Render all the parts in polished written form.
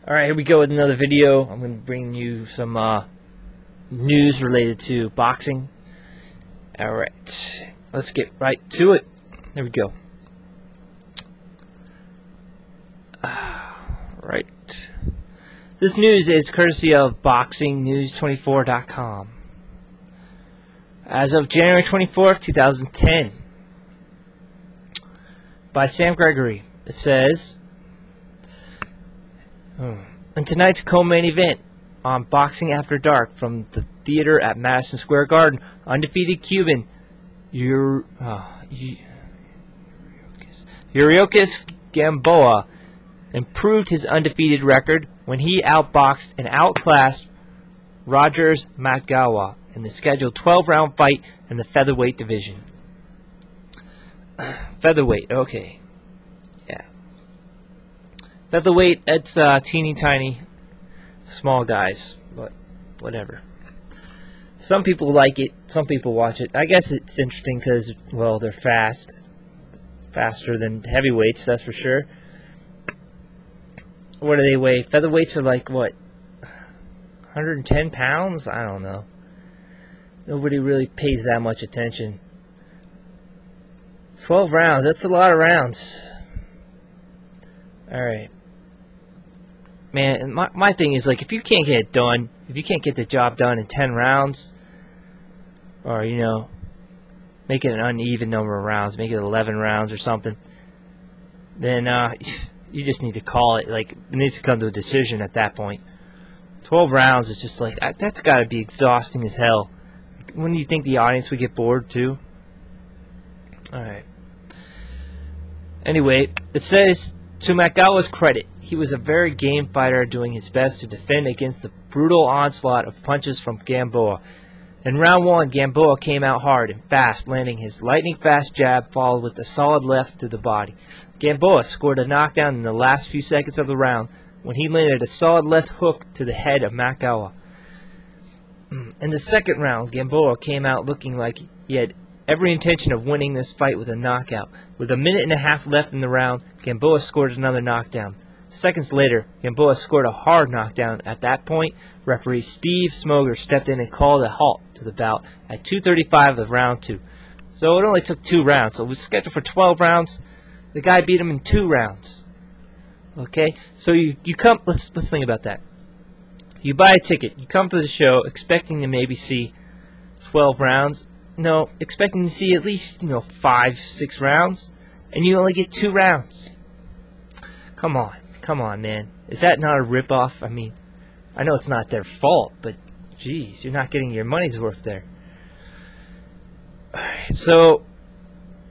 Alright, here we go with another video. I'm going to bring you some news related to boxing. Alright, let's get right to it. There we go. Right. This news is courtesy of BoxingNews24.com. As of January 24th, 2010, by Sam Gregory, it says, in tonight's co-main event on Boxing After Dark from the theater at Madison Square Garden, undefeated Cuban Yuriorkis Gamboa improved his undefeated record when he outboxed and outclassed Rogers Mtgawa in the scheduled 12-round fight in the featherweight division. Featherweight, okay. Yeah. Featherweight, it's teeny tiny, small guys, but whatever. Some people like it, some people watch it. I guess it's interesting because, well, they're faster than heavyweights, that's for sure. What do they weigh? Featherweights are like, what, 110 pounds? I don't know. Nobody really pays that much attention. 12 rounds, that's a lot of rounds. Alright. Man, my thing is, like, if you can't get it done, if you can't get the job done in 10 rounds, or, you know, make it an uneven number of rounds, make it 11 rounds or something, then you just need to call it. Like, it needs to come to a decision at that point. 12 rounds is just like, that's got to be exhausting as hell. When do you think the audience would get bored too? Alright. Anyway, it says, to Mtgawa's credit, he was a very game fighter, doing his best to defend against the brutal onslaught of punches from Gamboa. In round 1, Gamboa came out hard and fast, landing his lightning-fast jab followed with a solid left to the body. Gamboa scored a knockdown in the last few seconds of the round when he landed a solid left hook to the head of Mtgawa. In the second round, Gamboa came out looking like he had every intention of winning this fight with a knockout. With a minute and a half left in the round, Gamboa scored another knockdown. Seconds later, Gamboa scored a hard knockdown. At that point, referee Steve Smoger stepped in and called a halt to the bout at 2:35 of round 2. So it only took 2 rounds. So it was scheduled for 12 rounds. The guy beat him in 2 rounds. Okay, so you come. Let's think about that. You buy a ticket. You come to the show expecting to maybe see 12 rounds. No, expecting to see at least, 5, 6 rounds, and you only get 2 rounds. Come on, man. Is that not a ripoff? I mean, I know it's not their fault, but geez, you're not getting your money's worth there. Alright, so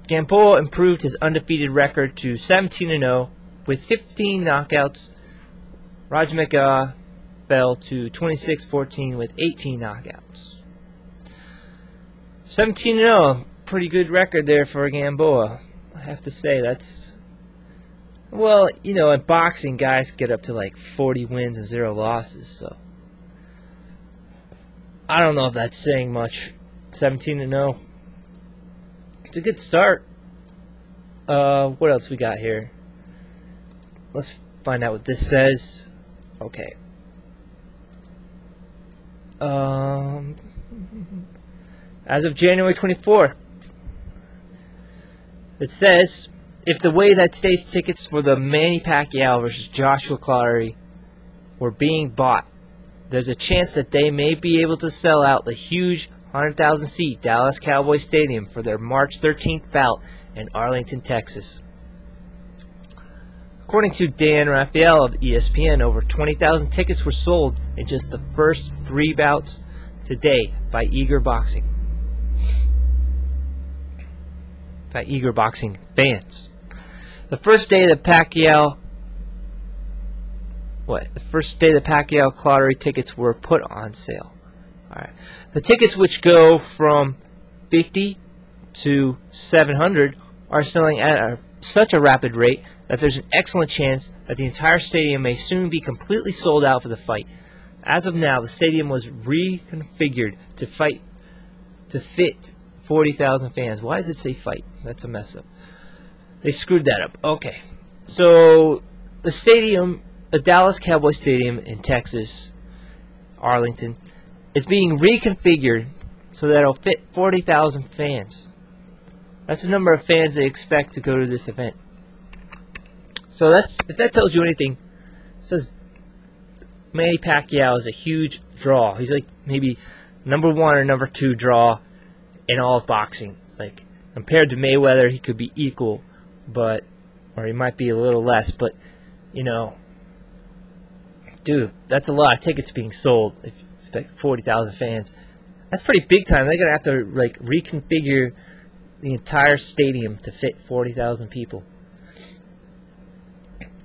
Gamboa improved his undefeated record to 17-0 with 15 knockouts. Roger Mtgawa fell to 26-14 with 18 knockouts. 17-0, pretty good record there for Gamboa. I have to say, that's... Well, in boxing, guys get up to like 40 wins and 0 losses, so... I don't know if that's saying much. 17-0. It's a good start. What else we got here? Let's find out what this says. Okay. As of January 24th, it says, if the way that today's tickets for the Manny Pacquaio versus Joshua Clottey were being bought, there's a chance that they may be able to sell out the huge 100,000-seat Dallas Cowboys Stadium for their March 13th bout in Arlington, Texas. According to Dan Raphael of ESPN, over 20,000 tickets were sold in just the first 3 bouts today by Eager Boxing fans. The first day the Pacquiao Clottey tickets were put on sale. Alright. The tickets, which go from $50 to $700, are selling at such a rapid rate that there's an excellent chance that the entire stadium may soon be completely sold out for the fight. As of now, the stadium was reconfigured to fit 40,000 fans. Why does it say fight? That's a mess up. They screwed that up. Okay. So the stadium the Dallas Cowboy Stadium in Texas, Arlington, is being reconfigured so that it'll fit 40,000 fans. That's the number of fans they expect to go to this event. So if that tells you anything, it says Manny Pacquiao is a huge draw. He's like maybe number 1 or number 2 draw in all of boxing. It's like compared to Mayweather, he could be equal, or he might be a little less. But you know, dude, that's a lot of tickets being sold. If you expect 40,000 fans, that's pretty big time. They're gonna have to like reconfigure the entire stadium to fit 40,000 people.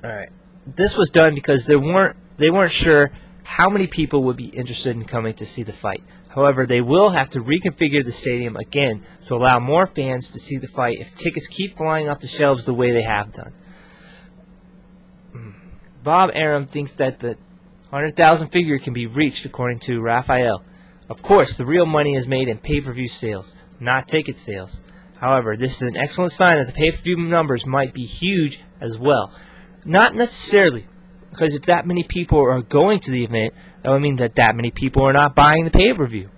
All right, this was done because they weren't sure how many people would be interested in coming to see the fight. However, they will have to reconfigure the stadium again to allow more fans to see the fight if tickets keep flying off the shelves the way they have done. Bob Arum thinks that the 100,000 figure can be reached according to Raphael. Of course, the real money is made in pay-per-view sales, not ticket sales. However, this is an excellent sign that the pay-per-view numbers might be huge as well. Not necessarily, because if that many people are going to the event, that would mean that many people are not buying the pay-per-view.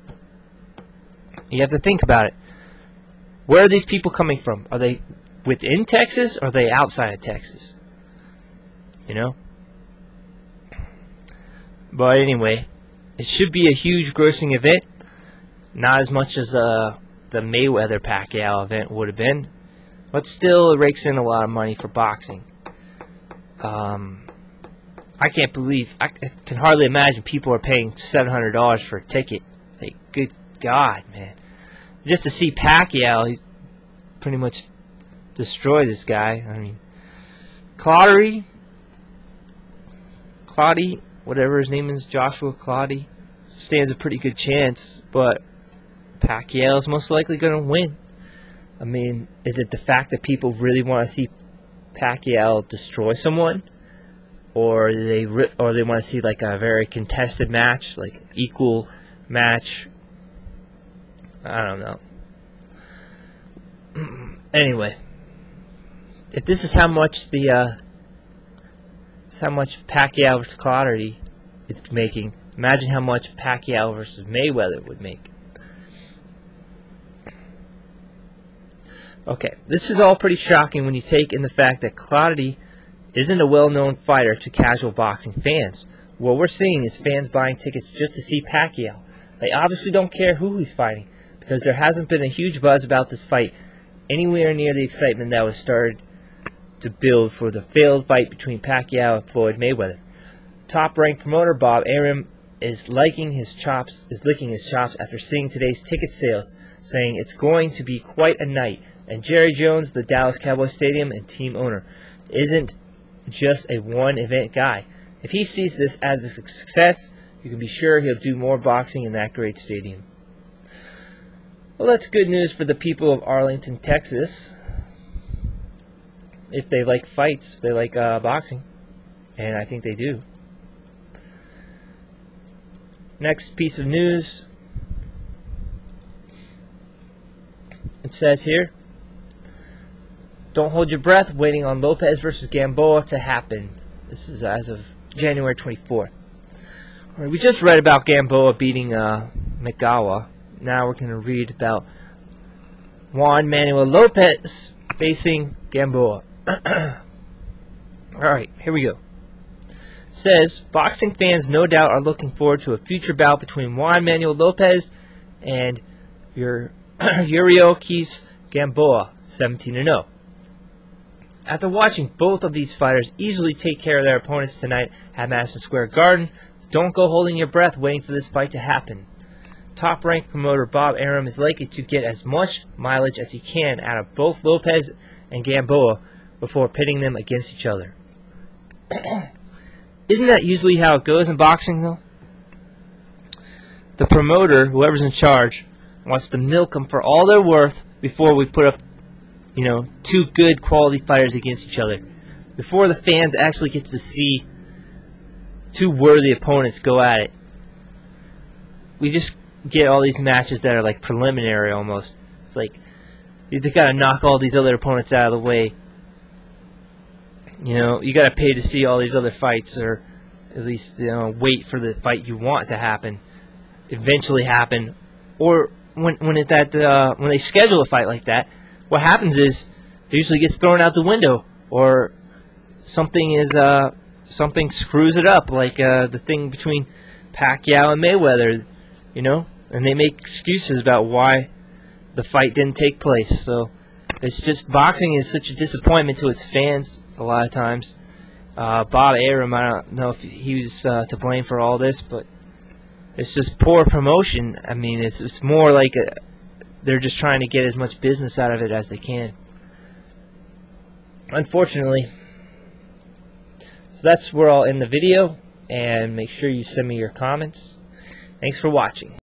You have to think about it. Where are these people coming from? Are they within Texas or are they outside of Texas? You know? But anyway, it should be a huge grossing event. Not as much as the Mayweather Pacquiao event would have been. But still, it rakes in a lot of money for boxing. I can't believe, I can hardly imagine people are paying $700 for a ticket. Like, good God, man. Just to see Pacquiao, he pretty much destroyed this guy. I mean, Clottey, whatever his name is, Joshua Clottey, stands a pretty good chance, but Pacquiao is most likely going to win. I mean, is it the fact that people really want to see Pacquiao destroy someone? Or they want to see like a very contested match, like equal match. I don't know. Anyway, if this is how much Pacquiao versus Clottey is making, imagine how much Pacquiao versus Mayweather would make. Okay, this is all pretty shocking when you take in the fact that Clottey isn't a well-known fighter to casual boxing fans. What we're seeing is fans buying tickets just to see Pacquiao. They obviously don't care who he's fighting, because there hasn't been a huge buzz about this fight anywhere near the excitement that was started to build for the failed fight between Pacquiao and Floyd Mayweather. Top-ranked promoter Bob Arum is licking his chops after seeing today's ticket sales, saying it's going to be quite a night. And Jerry Jones, the Dallas Cowboy Stadium and team owner, isn't just a one-event guy. If he sees this as a success, you can be sure he'll do more boxing in that great stadium. Well, that's good news for the people of Arlington, Texas. If they like fights, if they like boxing. And I think they do. Next piece of news. It says here, don't hold your breath waiting on Lopez versus Gamboa to happen. This is as of January 24th. Right, we just read about Gamboa beating Mtgawa. Now we're going to read about Juan Manuel Lopez facing Gamboa. Alright, here we go. It says, boxing fans no doubt are looking forward to a future bout between Juan Manuel Lopez and Yuriokis Gamboa, 17-0. After watching both of these fighters easily take care of their opponents tonight at Madison Square Garden, don't go holding your breath waiting for this fight to happen. Top-ranked promoter Bob Arum is likely to get as much mileage as he can out of both Lopez and Gamboa before pitting them against each other. Isn't that usually how it goes in boxing, though? The promoter, whoever's in charge, wants to milk them for all they're worth before we put up, two good quality fighters against each other. Before the fans actually get to see two worthy opponents go at it. We just get all these matches that are like preliminary almost. It's like you got to knock all these other opponents out of the way You know, you got to pay to see all these other fights, or at least, you know, wait for the fight you want to happen, eventually happen. Or when they schedule a fight like that, what happens is it usually gets thrown out the window, or something screws it up, like the thing between Pacquiao and Mayweather, you know, and they make excuses about why the fight didn't take place. So it's just, boxing is such a disappointment to its fans a lot of times. Bob Arum, I don't know if he was to blame for all this, but it's just poor promotion. I mean, it's more like they're just trying to get as much business out of it as they can, unfortunately. So that's where I'll end the video, and make sure you send me your comments. Thanks for watching.